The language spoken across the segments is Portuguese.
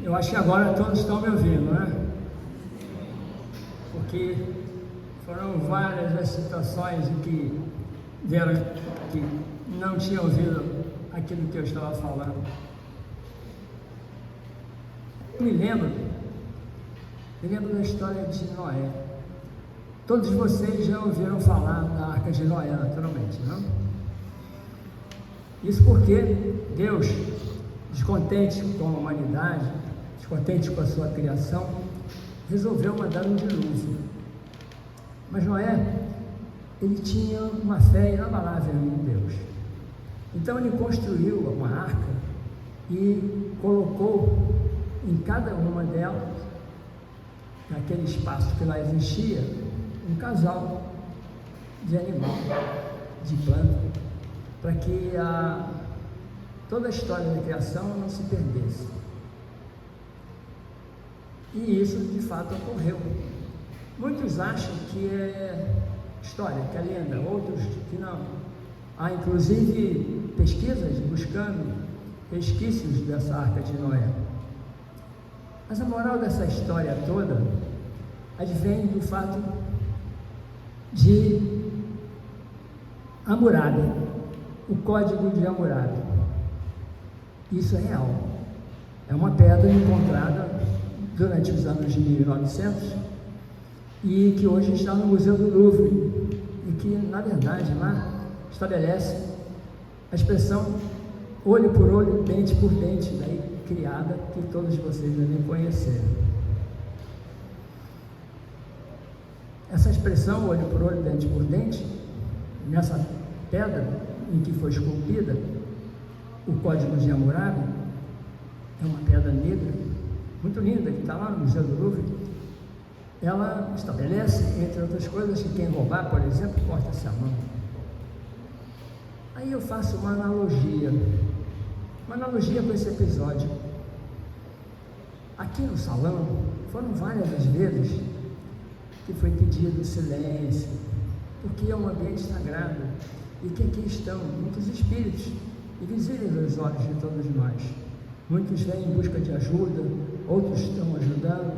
Eu acho que agora todos estão me ouvindo, né? Porque foram várias as situações em que vieram que não tinham ouvido aquilo que eu estava falando. Eu me lembro da história de Noé. Todos vocês já ouviram falar da Arca de Noé, naturalmente, não? Isso porque Deus, descontente com a humanidade, descontente com a sua criação, resolveu mandar um dilúvio. Mas Noé, ele tinha uma fé inabalável em Deus. Então ele construiu uma arca e colocou em cada uma delas, naquele espaço que lá existia, um casal de animal, de planta, para que toda a história da criação não se perdesse. E isso de fato ocorreu. Muitos acham que é história, que é lenda, outros que não. Há inclusive pesquisas buscando resquícios dessa Arca de Noé. Mas a moral dessa história toda advém do fato de Hammurabi, o Código de Hammurabi. Isso é real. É uma pedra encontrada durante os anos de 1900 e que hoje está no Museu do Louvre e que, na verdade, lá estabelece a expressão olho por olho, dente por dente, daí criada, que todos vocês devem conhecer. Essa expressão olho por olho, dente por dente, nessa pedra em que foi esculpida o Código de Hammurabi, é uma pedra negra, muito linda, que está lá no Museu do Louvre. Ela estabelece, entre outras coisas, que quem roubar, por exemplo, corta-se a mão. Aí eu faço uma analogia com esse episódio. Aqui no salão, foram várias as vezes que foi pedido silêncio, porque é um ambiente sagrado e que aqui estão muitos espíritos invisíveis aos olhos de todos nós. Muitos vêm em busca de ajuda, outros estão ajudando,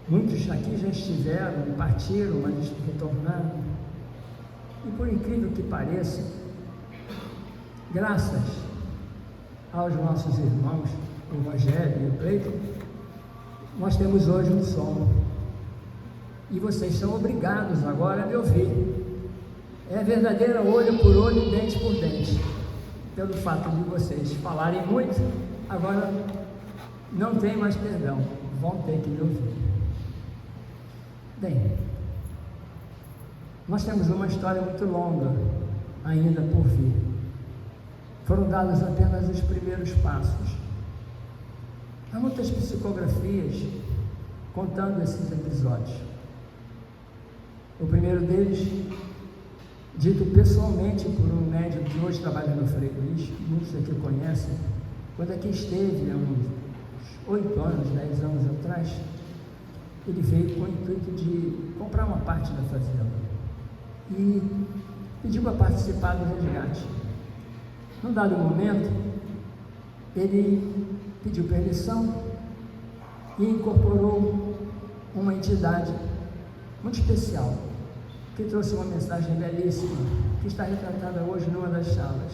muitos aqui já estiveram, partiram, mas retornaram. E por incrível que pareça, graças aos nossos irmãos, o Rogério e o Cleiton, nós temos hoje um som. E vocês são obrigados agora a me ouvir. É verdadeira olho por olho, dente por dente. Pelo fato de vocês falarem muito, agora não tem mais perdão, vão ter que me ouvir. Bem, nós temos uma história muito longa ainda por vir. Foram dados apenas os primeiros passos. Há muitas psicografias contando esses episódios. O primeiro deles, dito pessoalmente por um médium que hoje trabalha no Frei Luís, que muitos aqui conhecem, quando aqui esteve, há uns 8 anos, 10 anos atrás, ele veio com o intuito de comprar uma parte da fazenda e pediu para participar do resgate. Num dado momento, ele pediu permissão e incorporou uma entidade muito especial, que trouxe uma mensagem belíssima, que está retratada hoje numa das salas,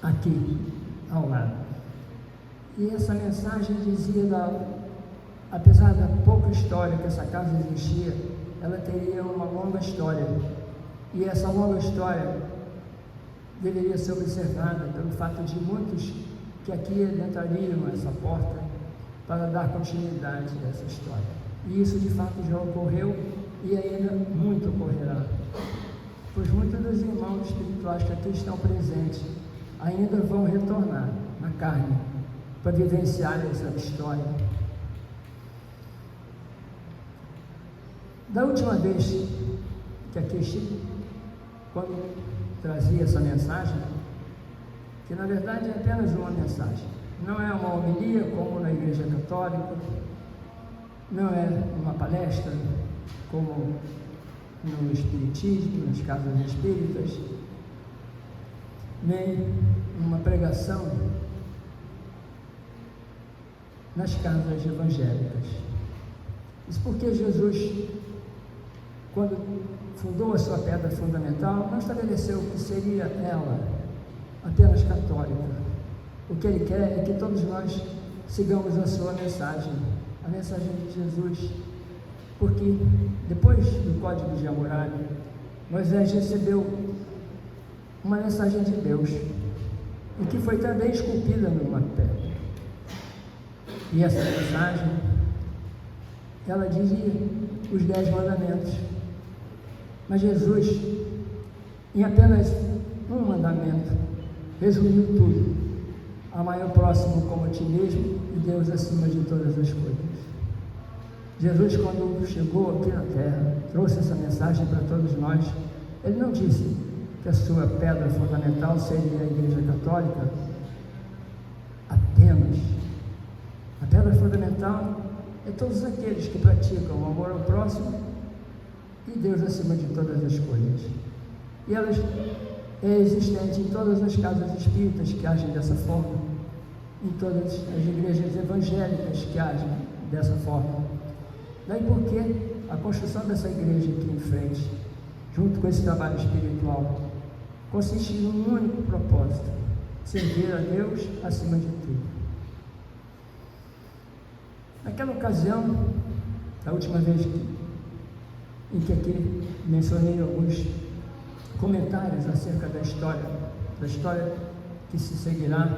aqui ao lado. E essa mensagem dizia, apesar da pouca história que essa casa existia, ela teria uma longa história, e essa longa história deveria ser observada pelo fato de muitos que aqui adentrariam essa porta para dar continuidade a essa história. E isso de fato já ocorreu e ainda muito ocorrerá, pois muitos dos irmãos espirituais que aqui estão presentes ainda vão retornar na carne para vivenciar essa história. Da última vez que aqui estive, quando trazia essa mensagem, que na verdade é apenas uma mensagem, não é uma homilia como na Igreja Católica, não é uma palestra como no Espiritismo, nas casas espíritas, nem uma pregação nas casas evangélicas. Isso porque Jesus, quando fundou a sua pedra fundamental, não estabeleceu que seria ela apenas católica. O que ele quer é que todos nós sigamos a sua mensagem, a mensagem de Jesus, porque depois do Código de Hammurabi, Moisés recebeu uma mensagem de Deus, e que foi também esculpida numa pedra. E essa mensagem, ela dizia os 10 mandamentos. Mas Jesus, em apenas um mandamento, resumiu tudo: amar o próximo como a ti mesmo e Deus acima de todas as coisas. Jesus, quando chegou aqui na terra, trouxe essa mensagem para todos nós. Ele não disse que a sua pedra fundamental seria a Igreja Católica apenas. A pedra fundamental é todos aqueles que praticam o amor ao próximo e Deus acima de todas as coisas. E ela é existente em todas as casas espíritas que agem dessa forma, em todas as igrejas evangélicas que agem dessa forma. Daí porque a construção dessa igreja aqui em frente, junto com esse trabalho espiritual, consiste em um único propósito: servir a Deus acima de tudo. Naquela ocasião, a última vez em que aqui mencionei alguns comentários acerca da história que se seguirá,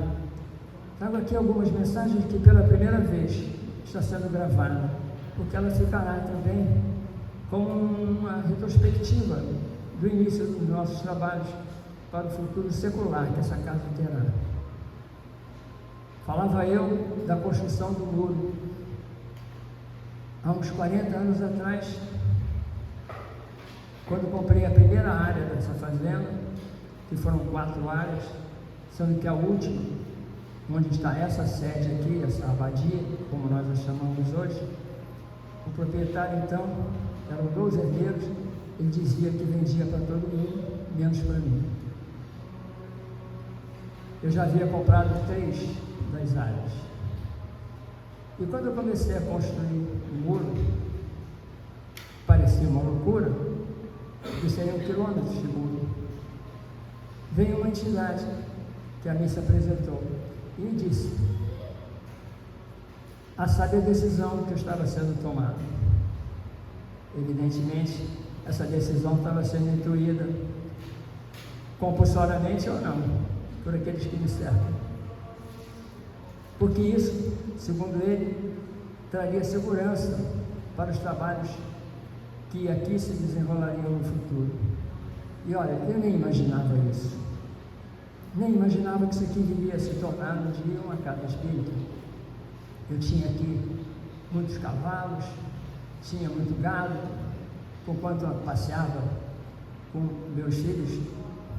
trago aqui algumas mensagens que pela primeira vez está sendo gravada, porque ela ficará também como uma retrospectiva do início dos nossos trabalhos para o futuro secular que essa casa terá. Falava eu da construção do muro há uns 40 anos atrás, quando comprei a primeira área dessa fazenda, que foram 4 áreas, sendo que a última, onde está essa sede aqui, essa abadia, como nós a chamamos hoje, o proprietário então, eram 2 herdeiros, ele dizia que vendia para todo mundo, menos para mim. Eu já havia comprado 3 das áreas. E quando eu comecei a construir o muro, parecia uma loucura, que seriam quilômetros de muro. Veio uma entidade que a mim se apresentou e me disse a sábia decisão que estava sendo tomada. Evidentemente, essa decisão estava sendo intuída compulsoriamente ou não, por aqueles que me cercam. Porque isso, segundo ele, traria segurança para os trabalhos que aqui se desenrolariam no futuro. E olha, eu nem imaginava isso. Nem imaginava que isso aqui viria se tornar um dia uma casa espírita. Eu tinha aqui muitos cavalos, tinha muito gado, enquanto eu passeava com meus filhos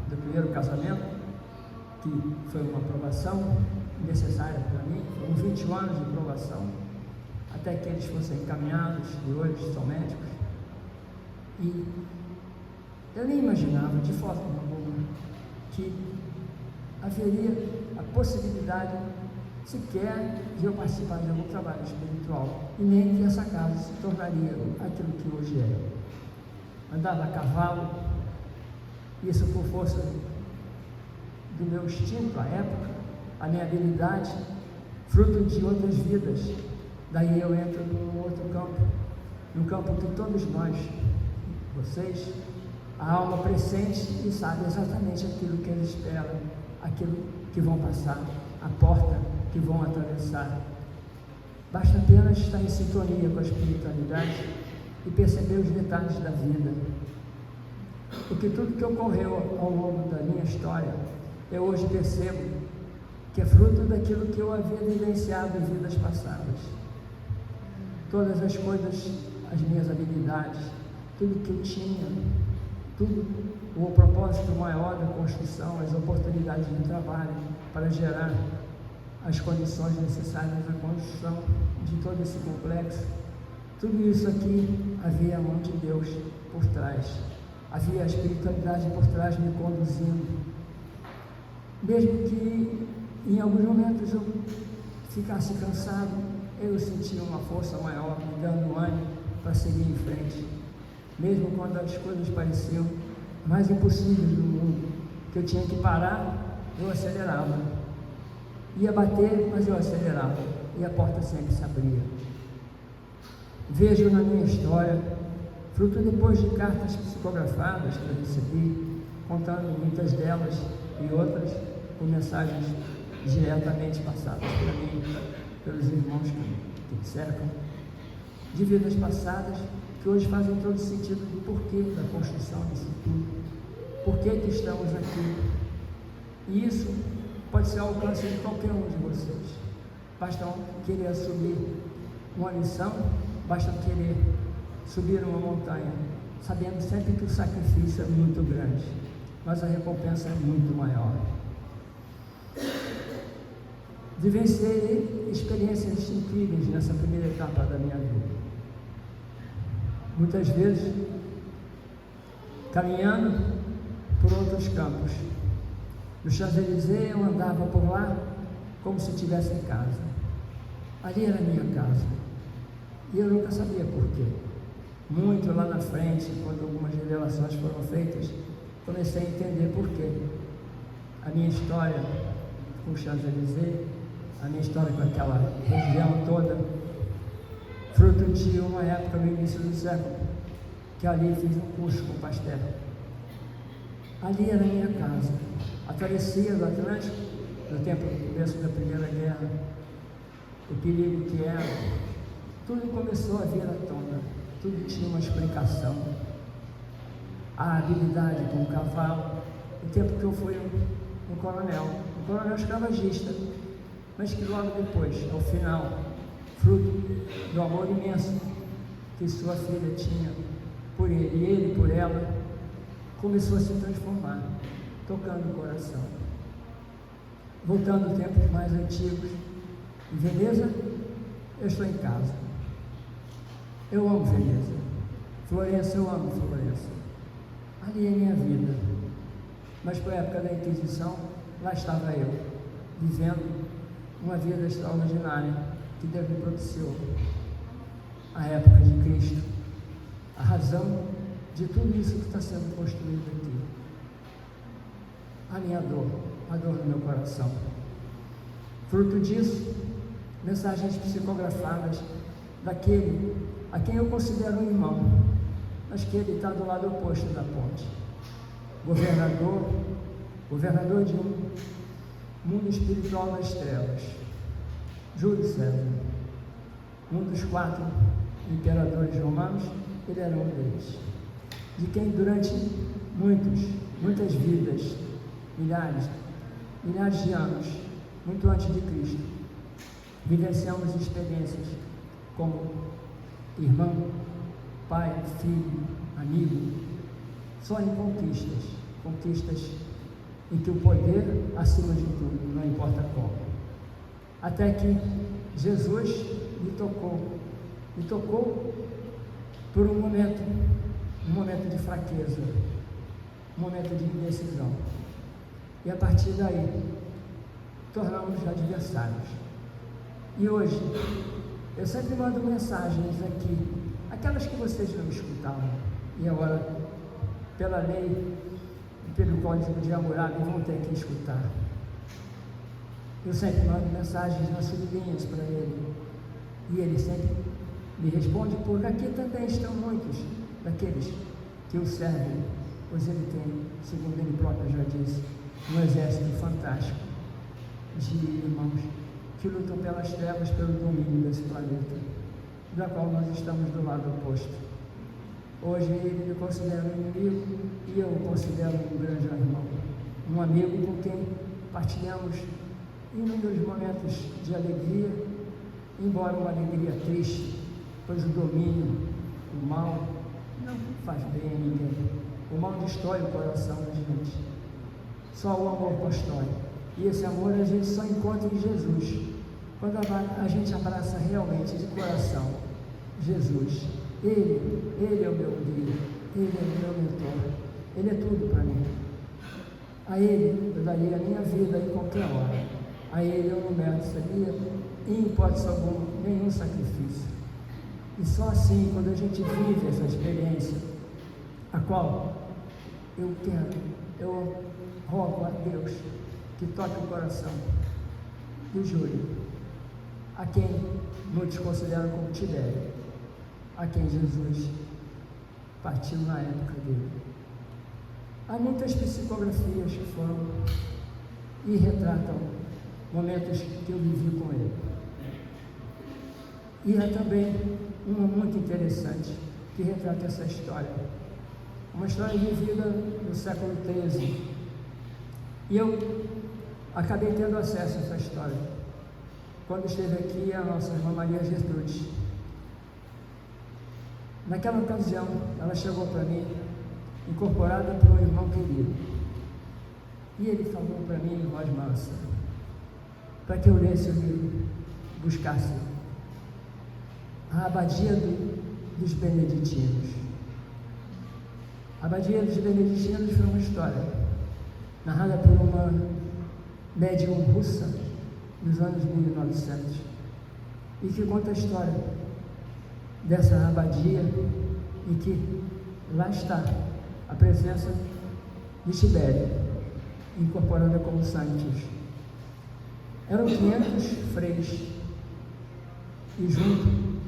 do primeiro casamento, que foi uma provação necessária para mim, foram 21 anos de provação, até que eles fossem encaminhados, e hoje são médicos. E eu nem imaginava, de forma alguma, que haveria a possibilidade sequer de eu participar de algum trabalho espiritual, e nem que essa casa se tornaria aquilo que hoje é. Andava a cavalo, isso por força do meu instinto à época, a minha habilidade, fruto de outras vidas. Daí eu entro num outro campo, num campo que todos nós, vocês, a alma pressente e sabe exatamente aquilo que eles esperam, aquilo que vão passar, a porta que vão atravessar. Basta apenas estar em sintonia com a espiritualidade e perceber os detalhes da vida. Porque tudo que ocorreu ao longo da minha história, eu hoje percebo que é fruto daquilo que eu havia vivenciado em vidas passadas. Todas as coisas, as minhas habilidades, tudo que eu tinha, tudo, o propósito maior da construção, as oportunidades de trabalho para gerar as condições necessárias à construção de todo esse complexo, tudo isso aqui havia a mão de Deus por trás, havia a espiritualidade por trás me conduzindo, mesmo que em alguns momentos eu ficasse cansado, eu senti uma força maior me dando ânimo para seguir em frente. Mesmo quando as coisas pareciam mais impossíveis do mundo, que eu tinha que parar, eu acelerava. Ia bater, mas eu acelerava. E a porta sempre se abria. Vejo na minha história, fruto depois de cartas psicografadas que eu recebi, contando muitas delas e outras com mensagens diretamente passadas para mim, pelos irmãos que me cercam, de vidas passadas que hoje fazem todo sentido do porquê da construção disso tudo, porquê que estamos aqui. E isso pode ser ao alcance de qualquer um de vocês. Basta querer assumir uma missão, basta querer subir uma montanha, sabendo sempre que o sacrifício é muito grande, mas a recompensa é muito maior. Vivenciei experiências incríveis nessa primeira etapa da minha vida. Muitas vezes, caminhando por outros campos. No Champs-Élysées eu andava por lá como se estivesse em casa. Ali era a minha casa. E eu nunca sabia por quê. Muito lá na frente, quando algumas revelações foram feitas, comecei a entender por quê. A minha história com o Champs-Élysées, a minha história com aquela região toda, fruto de uma época no início do século, que ali fiz um curso com o Pasteur. Ali era a minha casa. A travessia do Atlântico, no tempo do começo da Primeira Guerra, o perigo que era, tudo começou a vir à tona, tudo tinha uma explicação. A habilidade com o cavalo, o tempo que eu fui um coronel escravagista, mas que logo depois, ao final, fruto do amor imenso que sua filha tinha por ele e ele por ela, começou a se transformar, tocando o coração. Voltando a tempos mais antigos, em Veneza, eu estou em casa. Eu amo Veneza. Florença, eu amo Florença. Ali é minha vida. Mas por época da Inquisição, lá estava eu, vivendo uma vida extraordinária que Deus me propiciou. A época de Cristo, a razão de tudo isso que está sendo construído aqui. A minha dor, a dor do meu coração. Fruto disso, mensagens psicografadas daquele a quem eu considero um irmão, mas que ele está do lado oposto da ponte. Governador de um mundo espiritual nas trevas. Júlio César, um dos 4 imperadores romanos, ele era um deles. De quem durante muitas vidas, milhares de anos, muito antes de Cristo, vivenciamos experiências como irmão, pai, filho, amigo, só em conquistas em que o poder acima de tudo, não importa como. Até que Jesus me tocou por um momento de fraqueza, um momento de indecisão. E a partir daí, tornamos adversários. E hoje, eu sempre mando mensagens aqui, aquelas que vocês não escutavam, e agora, pela lei e pelo Código de Hammurabi, vão ter que escutar. Eu sempre mando mensagens nas sublinhas para ele, e ele sempre me responde, porque aqui também estão muitos daqueles que o servem, pois ele tem, segundo ele próprio já disse, um exército fantástico de irmãos que lutam pelas trevas, pelo domínio desse planeta, da qual nós estamos do lado oposto. Hoje ele me considera um inimigo e eu o considero um grande irmão, um amigo com quem partilhamos inúmeros momentos de alegria, embora uma alegria triste, pois o domínio, o mal, não faz bem a ninguém. O mal destrói o coração da gente. Só o amor constrói. E esse amor a gente só encontra em Jesus. Quando a gente abraça realmente de coração Jesus, Ele é o meu guia, Ele é o meu mentor, Ele é tudo para mim. A Ele eu daria a minha vida em qualquer hora. A Ele eu não meço, sabia? em hipótese alguma, nenhum sacrifício. E só assim, quando a gente vive essa experiência, a qual eu rogo a Deus que toque o coração do Júlio, a quem muitos consideram como Tibério, a quem Jesus partiu na época dele. Há muitas psicografias que foram e retratam momentos que eu vivi com ele. E há também uma muito interessante que retrata essa história. Uma história vivida no século XIII. E eu acabei tendo acesso a essa história quando esteve aqui a nossa irmã Maria Gertrude. Naquela ocasião, ela chegou para mim, incorporada por um irmão querido. E ele falou para mim em voz mansa, para que eu lesse o livro, buscasse a Abadia dos Beneditinos. A Abadia dos Beneditinos foi uma história narrada por uma médium russa nos anos 1900 e que conta a história dessa abadia e que lá está a presença de Tibério, incorporada como Sanctus. Eram 500 freios e junto,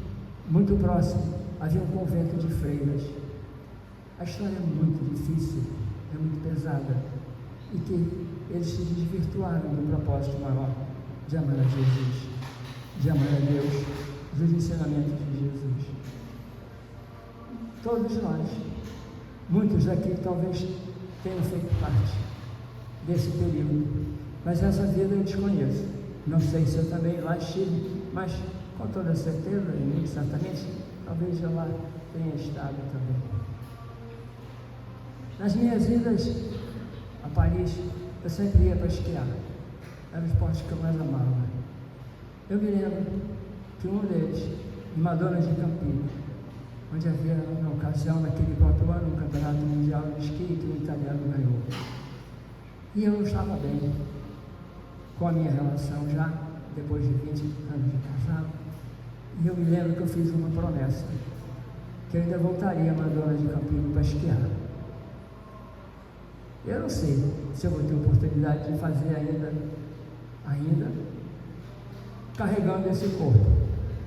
muito próximo, havia um convento de freiras. A história é muito difícil, é muito pesada, e que eles se desvirtuaram do propósito maior de amar a Jesus, de amar a Deus, dos ensinamentos de Jesus. Todos nós, muitos aqui talvez tenham feito parte desse período, mas essa vida eu desconheço. Não sei se eu também lá estive, mas com toda certeza, e muito certamente, talvez eu lá tenha estado também. Nas minhas idas a Paris, eu sempre ia para esquiar. Era o esporte que eu mais amava. Eu me lembro que um deles, em Madonna de Campino, onde havia, na ocasião, naquele próprio ano, um campeonato mundial de esqui que o italiano ganhou. E eu não estava bem com a minha relação já, depois de 20 anos de casado. E eu me lembro que eu fiz uma promessa, que eu ainda voltaria a Madonna de Campino para esquiar. Eu não sei se eu vou ter oportunidade de fazer ainda carregando esse corpo.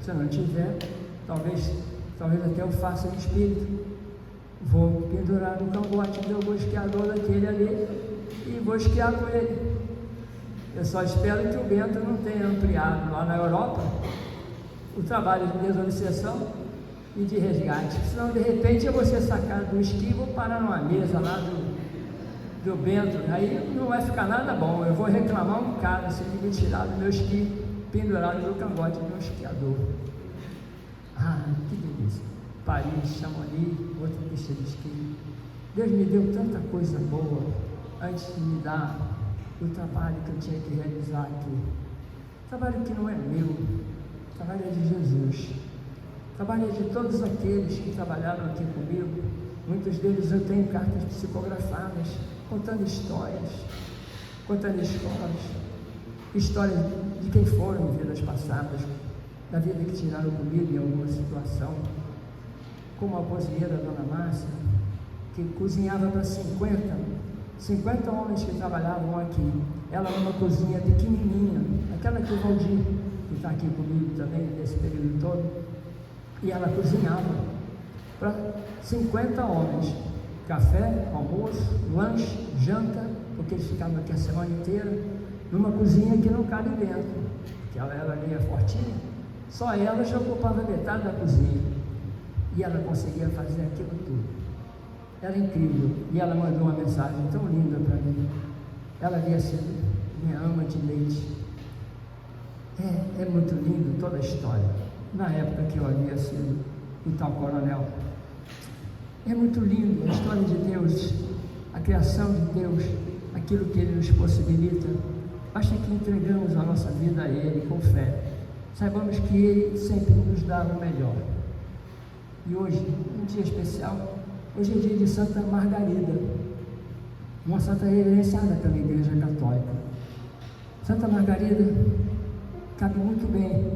Se eu não tiver, talvez até eu faça em espírito. Vou pendurar no cangote de algum esquiador daquele ali e vou esquiar com ele. Eu só espero que o Bento não tenha ampliado lá na Europa o trabalho de desobsessão e de resgate, senão de repente eu vou ser sacado do esqui e vou parar numa mesa lá do Bento, aí não vai ficar nada bom. Eu vou reclamar um bocado se ele me tirar do meu esqui pendurado no cangote de um esquiador. Ah, que delícia! Paris, Chamonix, outra pista de esqui. Deus me deu tanta coisa boa antes de me dar o trabalho que eu tinha que realizar aqui. Trabalho que não é meu, trabalho é de Jesus. Trabalho é de todos aqueles que trabalharam aqui comigo. Muitos deles eu tenho cartas psicografadas, contando histórias, histórias de quem foram em vidas passadas, da vida que tiraram comigo em alguma situação, como a cozinheira Dona Márcia, que cozinhava para 50 homens que trabalhavam aqui. Ela numa cozinha pequenininha, aquela que o Valdir, que está aqui comigo também nesse período todo, e ela cozinhava para 50 homens, café, almoço, lanche, janta, porque eles ficavam aqui a semana inteira, numa cozinha que não cabe dentro, porque ela era meio fortinha, só ela já ocupava metade da cozinha, e ela conseguia fazer aquilo tudo. Era incrível, e ela mandou uma mensagem tão linda para mim. Ela havia sido minha ama de leite. É muito lindo toda a história, na época que eu havia sido o tal coronel. É muito lindo a história de Deus, a criação de Deus, aquilo que Ele nos possibilita. Basta que entregamos a nossa vida a Ele com fé. Saibamos que Ele sempre nos dá o melhor. E hoje, um dia especial, hoje é dia de Santa Margarida, uma santa reverenciada pela Igreja Católica. Santa Margarida cabe muito bem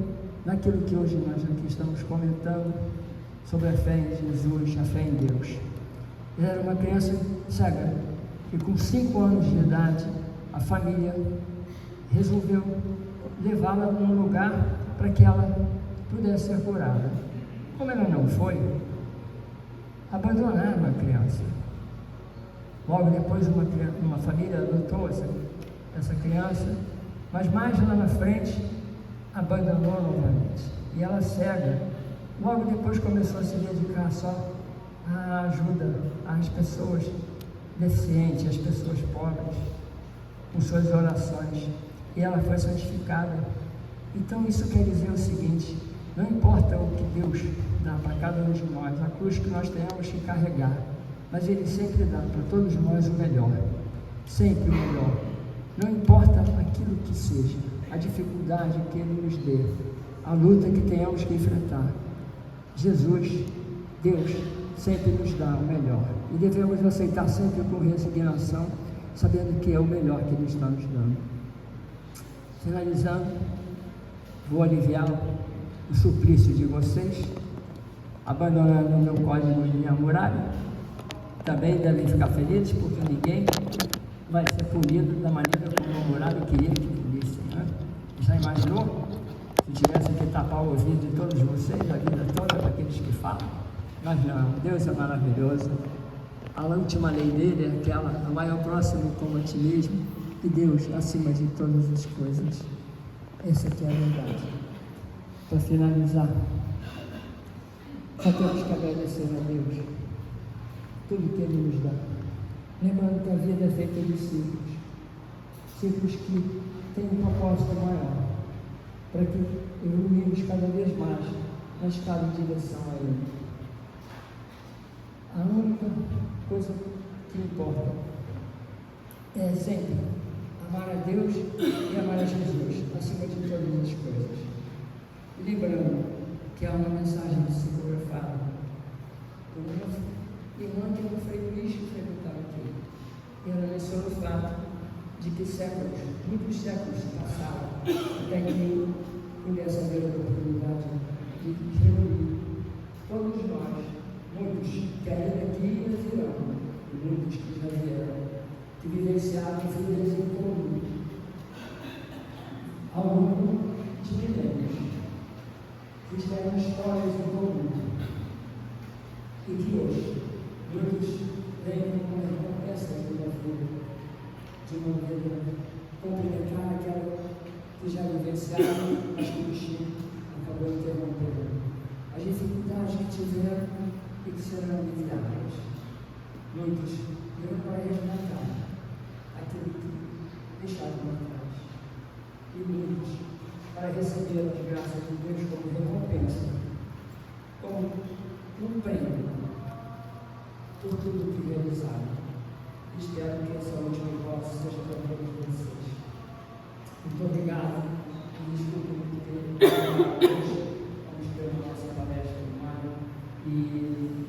naquilo que hoje nós aqui estamos comentando sobre a fé em Jesus, a fé em Deus. Ela era uma criança cega e com 5 anos de idade a família resolveu levá-la num lugar para que ela pudesse ser curada. Como ela não foi, abandonaram a criança. Logo depois uma família adotou essa criança, mas mais lá na frente abandonou novamente. E ela cega, logo depois começou a se dedicar só à ajuda às pessoas deficientes, às pessoas pobres, com suas orações. E ela foi santificada. Então isso quer dizer o seguinte: não importa o que Deus dá para cada um de nós, a cruz que nós tenhamos que carregar, mas Ele sempre dá para todos nós o melhor, sempre o melhor. Não importa aquilo que seja, a dificuldade que Ele nos dê, a luta que tenhamos que enfrentar, Jesus, Deus, sempre nos dá o melhor. E devemos aceitar sempre com resignação, sabendo que é o melhor que Ele está nos dando. Finalizando, vou aliviar o suplício de vocês, abandonando o meu código de minha muralha. Também devem ficar felizes, porque ninguém vai ser punido da maneira como a muralha queria que punisse, né? Já imaginou? Se tivesse que tapar o ouvido de todos vocês, a vida toda, para aqueles que falam? Mas não, Deus é maravilhoso. A última lei dele é aquela: amai ao próximo como a ti mesmo, e Deus acima de todas as coisas. Essa aqui é a verdade. Para finalizar, só temos que agradecer a Deus tudo que Ele nos dá, lembrando que a vida é feita de ciclos que têm um propósito maior, para que evoluímos cada vez mais na escala de direção a Ele. A única coisa que importa é sempre amar a Deus e amar a Jesus acima de todas as coisas. Lembrando que há uma mensagem psicografada por uma irmã que não foi Luís que frequentava aqui. E ela mencionou o fato de que séculos, muitos séculos se passaram até que pudesse haver a oportunidade de reunir todos nós, muitos que ainda aqui virão, e muitos que já vieram, que vivenciaram vidas em comum ao longo de milênios, que tiveram histórias em comum, e que hoje muitos vêm com uma recompensa de uma vida, de uma vida complementar aquela que já vivenciaram, mas que o Chico acabou interrompendo. As dificuldades que tiveram e que serão aliviadas. Muitos irão para resgatar aquilo que deixaram para trás. E muitos para receber as graças de Deus como recompensa, como um prêmio por tudo que realizaram. Espero que essa última hipótese seja para todos vocês. Muito obrigado. E desculpe muito ter hoje. Vamos ter a nossa palestra no maio. E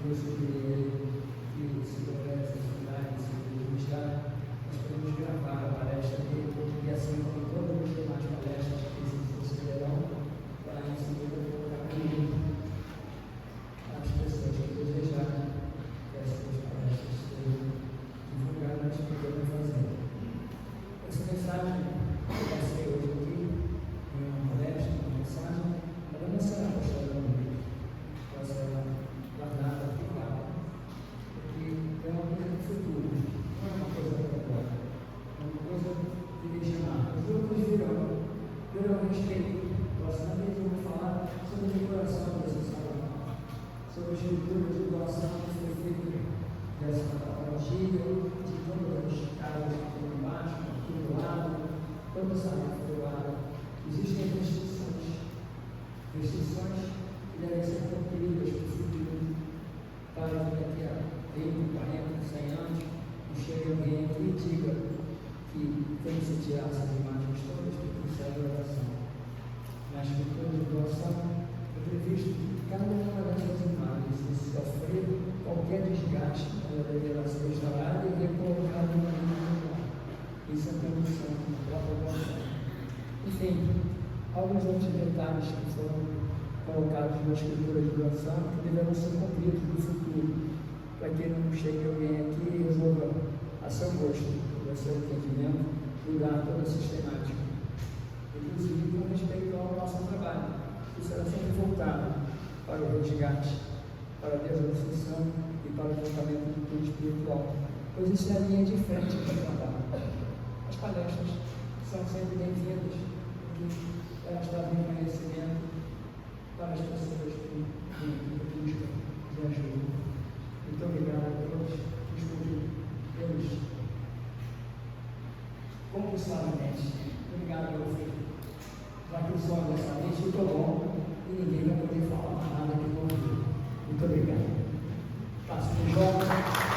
eu sugeri que, se houver necessidade, se gostar, nós podemos gravar a palestra dele. E assim como todas as demais palestras que se sucederão, para em seguida colocar comigo as pessoas que desejarem que essas palestras sejam divulgadas, podemos fazer. Essa mensagem que eu passei hoje aqui, em uma palestra, uma mensagem, ela não será postada no vídeo, ela será guardada, privada, porque é uma coisa do futuro, não é uma coisa para agora, é uma coisa de deixar lá. Os outros virão a respeito. Próxima vez eu vou falar sobre a decoração dessa sala, sobre a estrutura de doação que foi feita dessa patologia, de todas as casas que tem embaixo, aqui do lado, toda essa área foi doada. Existem restrições que devem ser cumpridas para o futuro, para que daqui a 20, 40, 100 anos não chegue alguém aqui e diga que tem que se tirar essas imagens todas porque isso é adoração. Na estrutura de doação é previsto que cada uma dessas imagens, se sofrer qualquer desgaste, ela deverá ser restaurada e recolocada no mesmo lugar. Isso é a condição da própria doação. Enfim, alguns outros detalhes que foram colocados na escritura de doação que deverão ser cumpridos no futuro, para que não chegue alguém aqui e resolva a seu gosto, a seu entendimento, mudar toda a sistemática. Inclusive com respeito ao nosso trabalho, que será sempre voltado para o resgate, para a desobsessão e para o tratamento do plano espiritual, pois isso é a linha de frente do trabalho. As palestras são sempre bem-vindas, porque elas trazem conhecimento para as pessoas que buscam de ajuda. Muito obrigado a todos. Desculpe pelos compulsivamente. Obrigado pelo filho. Já que o som dessa vez ficou bom e ninguém vai poder falar mais nada que não ouviu. Muito obrigado. Passo de jogo.